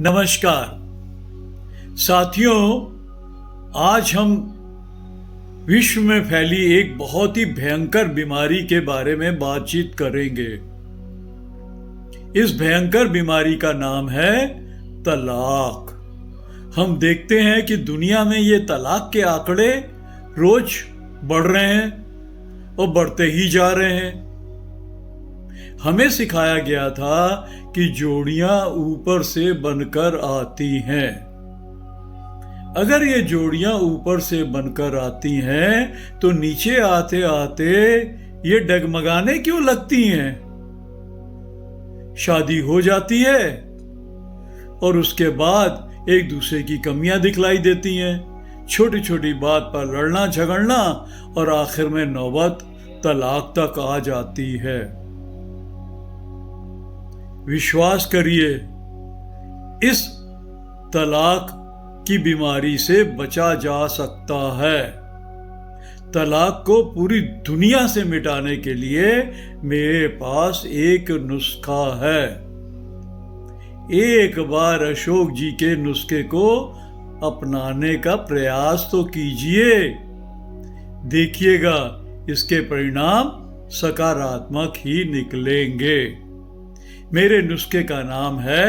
नमस्कार साथियों, आज हम विश्व में फैली एक बहुत ही भयंकर बीमारी के बारे में बातचीत करेंगे। इस भयंकर बीमारी का नाम है तलाक। हम देखते हैं कि दुनिया में ये तलाक के आंकड़े रोज बढ़ रहे हैं और बढ़ते ही जा रहे हैं। हमें सिखाया गया था कि जोड़ियां ऊपर से बनकर आती हैं। अगर ये जोड़ियां ऊपर से बनकर आती हैं तो नीचे आते आते ये डगमगाने क्यों लगती हैं? शादी हो जाती है और उसके बाद एक दूसरे की कमियां दिखलाई देती हैं। छोटी छोटी बात पर लड़ना झगड़ना और आखिर में नौबत तलाक तक आ जाती है। विश्वास करिए, इस तलाक की बीमारी से बचा जा सकता है। तलाक को पूरी दुनिया से मिटाने के लिए मेरे पास एक नुस्खा है। एक बार अशोक जी के नुस्खे को अपनाने का प्रयास तो कीजिए, देखिएगा इसके परिणाम सकारात्मक ही निकलेंगे। मेरे नुस्खे का नाम है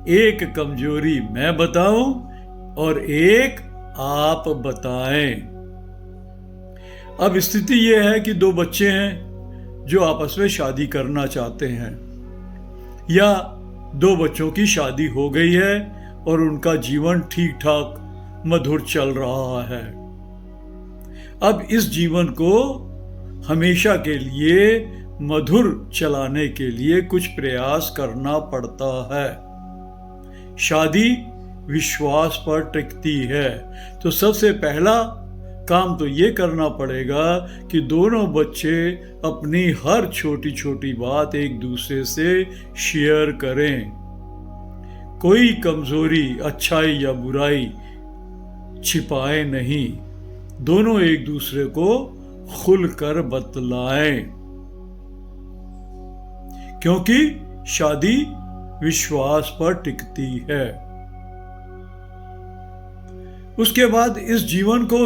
एक कमजोरी मैं बताऊं और एक आप बताएं। अब स्थिति यह है कि दो बच्चे हैं जो आपस में शादी करना चाहते हैं, या दो बच्चों की शादी हो गई है और उनका जीवन ठीक ठाक मधुर चल रहा है। अब इस जीवन को हमेशा के लिए मधुर चलाने के लिए कुछ प्रयास करना पड़ता है। शादी विश्वास पर टिकती है, तो सबसे पहला काम तो ये करना पड़ेगा कि दोनों बच्चे अपनी हर छोटी छोटी बात एक दूसरे से शेयर करें। कोई कमजोरी, अच्छाई या बुराई छिपाए नहीं, दोनों एक दूसरे को खुलकर बतलाएं, क्योंकि शादी विश्वास पर टिकती है। उसके बाद इस जीवन को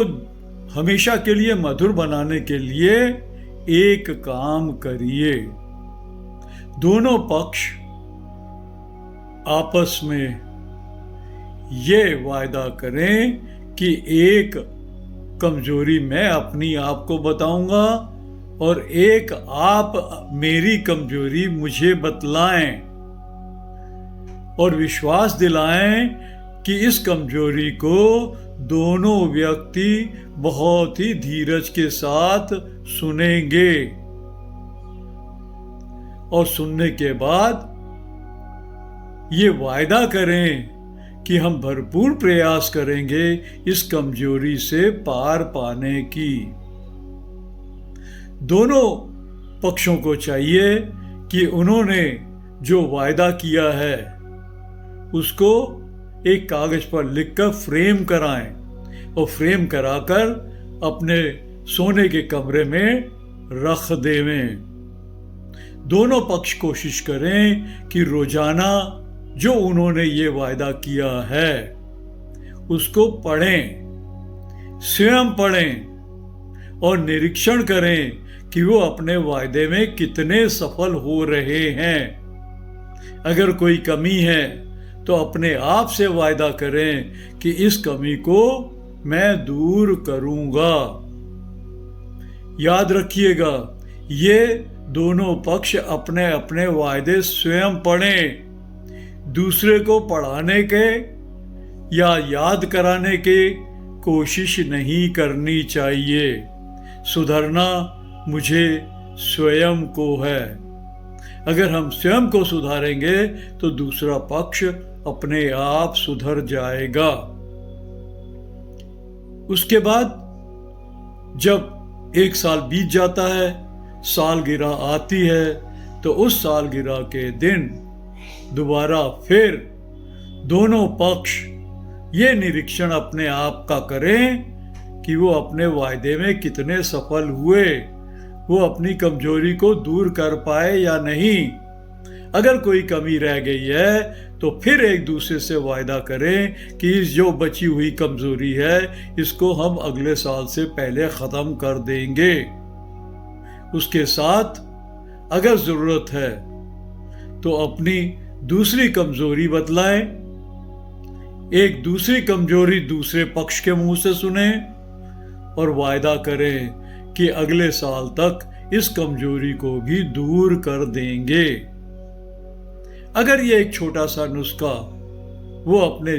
हमेशा के लिए मधुर बनाने के लिए एक काम करिए। दोनों पक्ष आपस में ये वायदा करें कि एक कमजोरी मैं अपनी आप को बताऊंगा और एक आप मेरी कमजोरी मुझे बतलाएं, और विश्वास दिलाएं कि इस कमजोरी को दोनों व्यक्ति बहुत ही धीरज के साथ सुनेंगे, और सुनने के बाद ये वायदा करें कि हम भरपूर प्रयास करेंगे इस कमजोरी से पार पाने की। दोनों पक्षों को चाहिए कि उन्होंने जो वायदा किया है उसको एक कागज पर लिखकर फ्रेम कराएं और फ्रेम कराकर अपने सोने के कमरे में रख देवें। दोनों पक्ष कोशिश करें कि रोजाना जो उन्होंने ये वायदा किया है उसको पढ़ें, स्वयं पढ़ें और निरीक्षण करें कि वो अपने वायदे में कितने सफल हो रहे हैं। अगर कोई कमी है तो अपने आप से वायदा करें कि इस कमी को मैं दूर करूंगा। याद रखिएगा, ये दोनों पक्ष अपने अपने वायदे स्वयं पढ़ें। दूसरे को पढ़ाने के या याद कराने की कोशिश नहीं करनी चाहिए। सुधरना मुझे स्वयं को है। अगर हम स्वयं को सुधारेंगे तो दूसरा पक्ष अपने आप सुधर जाएगा। उसके बाद जब एक साल बीत जाता है, सालगिरह आती है, तो उस सालगिरह के दिन दोबारा फिर दोनों पक्ष ये निरीक्षण अपने आप का करें कि वो अपने वायदे में कितने सफल हुए, वो अपनी कमजोरी को दूर कर पाए या नहीं। अगर कोई कमी रह गई है तो फिर एक दूसरे से वायदा करें कि इस जो बची हुई कमजोरी है इसको हम अगले साल से पहले खत्म कर देंगे। उसके साथ अगर जरूरत है तो अपनी दूसरी कमजोरी बतलाएं, एक दूसरी कमजोरी दूसरे पक्ष के मुंह से सुने और वायदा करें कि अगले साल तक इस कमजोरी को भी दूर कर देंगे। अगर ये एक छोटा सा नुस्खा वो अपने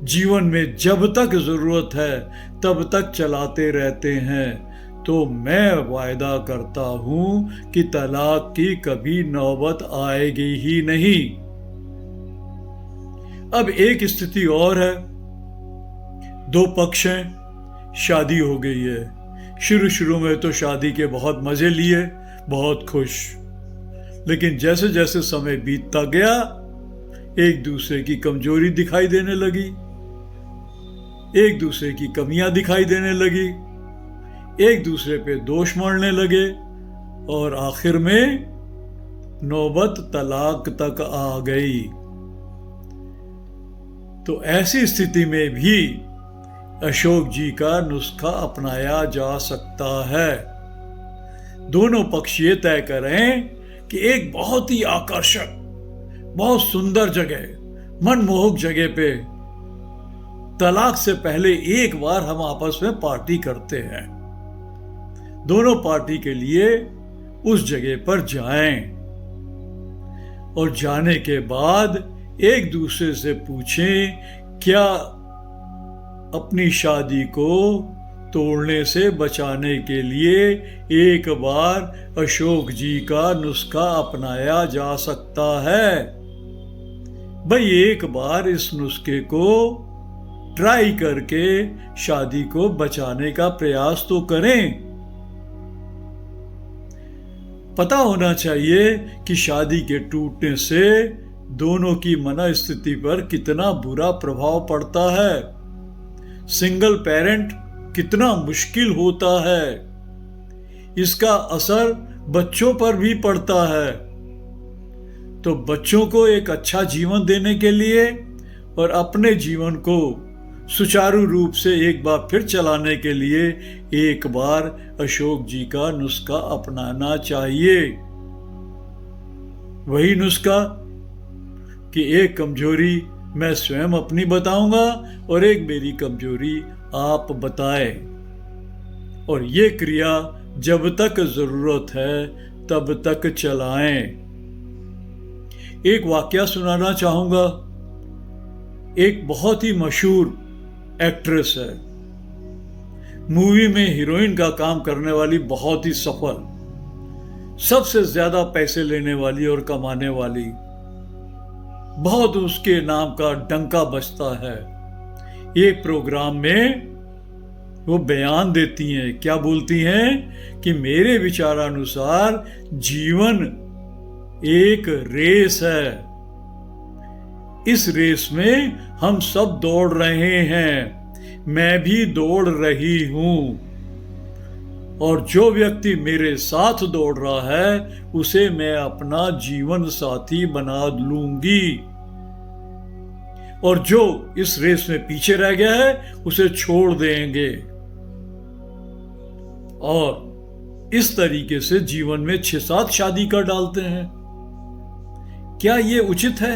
जीवन में जब तक जरूरत है तब तक चलाते रहते हैं तो मैं वायदा करता हूं कि तलाक की कभी नौबत आएगी ही नहीं। अब एक स्थिति और है, दो पक्ष हैं, शादी हो गई है। शुरू में तो शादी के बहुत मजे लिए, बहुत खुश, लेकिन जैसे जैसे समय बीतता गया एक दूसरे की कमजोरी दिखाई देने लगी, एक दूसरे की कमियां दिखाई देने लगी, एक दूसरे पे दोष मढ़ने लगे और आखिर में नौबत तलाक तक आ गई। तो ऐसी स्थिति में भी अशोक जी का नुस्खा अपनाया जा सकता है। दोनों पक्ष ये तय करें कि एक बहुत ही आकर्षक, बहुत सुंदर जगह, मनमोहक जगह पे तलाक से पहले एक बार हम आपस में पार्टी करते हैं। दोनों पार्टी के लिए उस जगह पर जाएं और जाने के बाद एक दूसरे से पूछें क्या अपनी शादी को तोड़ने से बचाने के लिए एक बार अशोक जी का नुस्खा अपनाया जा सकता है। भाई एक बार इस नुस्खे को ट्राई करके शादी को बचाने का प्रयास तो करें। पता होना चाहिए कि शादी के टूटने से दोनों की मनस्थिति पर कितना बुरा प्रभाव पड़ता है। सिंगल पेरेंट कितना मुश्किल होता है, इसका असर बच्चों पर भी पड़ता है। तो बच्चों को एक अच्छा जीवन देने के लिए और अपने जीवन को सुचारू रूप से एक बार फिर चलाने के लिए एक बार अशोक जी का नुस्खा अपनाना चाहिए। वही नुस्खा कि एक कमजोरी मैं स्वयं अपनी बताऊंगा और एक मेरी कमजोरी आप बताएं, और ये क्रिया जब तक जरूरत है तब तक चलाएं। एक वाकया सुनाना चाहूंगा। एक बहुत ही मशहूर एक्ट्रेस है, मूवी में हीरोइन का काम करने वाली, बहुत ही सफल, सबसे ज्यादा पैसे लेने वाली और कमाने वाली, बहुत उसके नाम का डंका बजता है। एक प्रोग्राम में वो बयान देती हैं, क्या बोलती हैं कि मेरे विचारानुसार जीवन एक रेस है, इस रेस में हम सब दौड़ रहे हैं, मैं भी दौड़ रही हूं, और जो व्यक्ति मेरे साथ दौड़ रहा है उसे मैं अपना जीवन साथी बना लूंगी, और जो इस रेस में पीछे रह गया है उसे छोड़ देंगे। और इस तरीके से जीवन में 6-7 शादी कर डालते हैं। क्या ये उचित है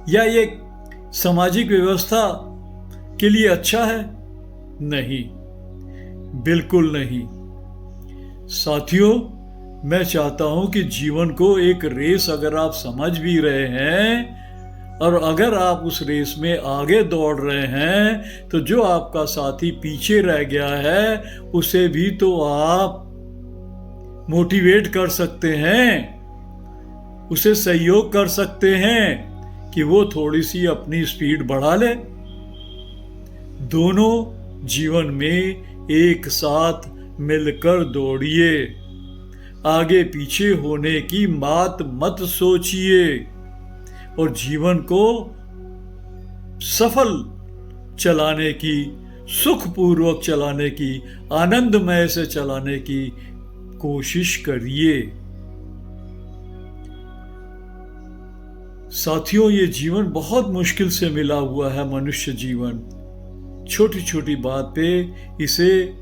या ये सामाजिक व्यवस्था के लिए अच्छा है? नहीं, बिल्कुल नहीं। साथियों, मैं चाहता हूं कि जीवन को एक रेस अगर आप समझ भी रहे हैं और अगर आप उस रेस में आगे दौड़ रहे हैं तो जो आपका साथी पीछे रह गया है उसे भी तो आप मोटिवेट कर सकते हैं, उसे सहयोग कर सकते हैं कि वो थोड़ी सी अपनी स्पीड बढ़ा ले। दोनों जीवन में एक साथ मिलकर दौड़िए, आगे पीछे होने की बात मत सोचिए और जीवन को सफल चलाने की, सुखपूर्वक चलाने की, आनंदमय से चलाने की कोशिश करिए। साथियों, ये जीवन बहुत मुश्किल से मिला हुआ है, मनुष्य जीवन। छोटी छोटी बात पे इसे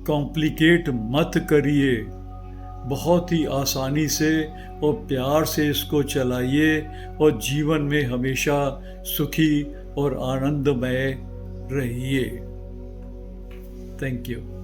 कॉम्प्लिकेट मत करिए, बहुत ही आसानी से और प्यार से इसको चलाइए और जीवन में हमेशा सुखी और आनंदमय रहिए। Thank you.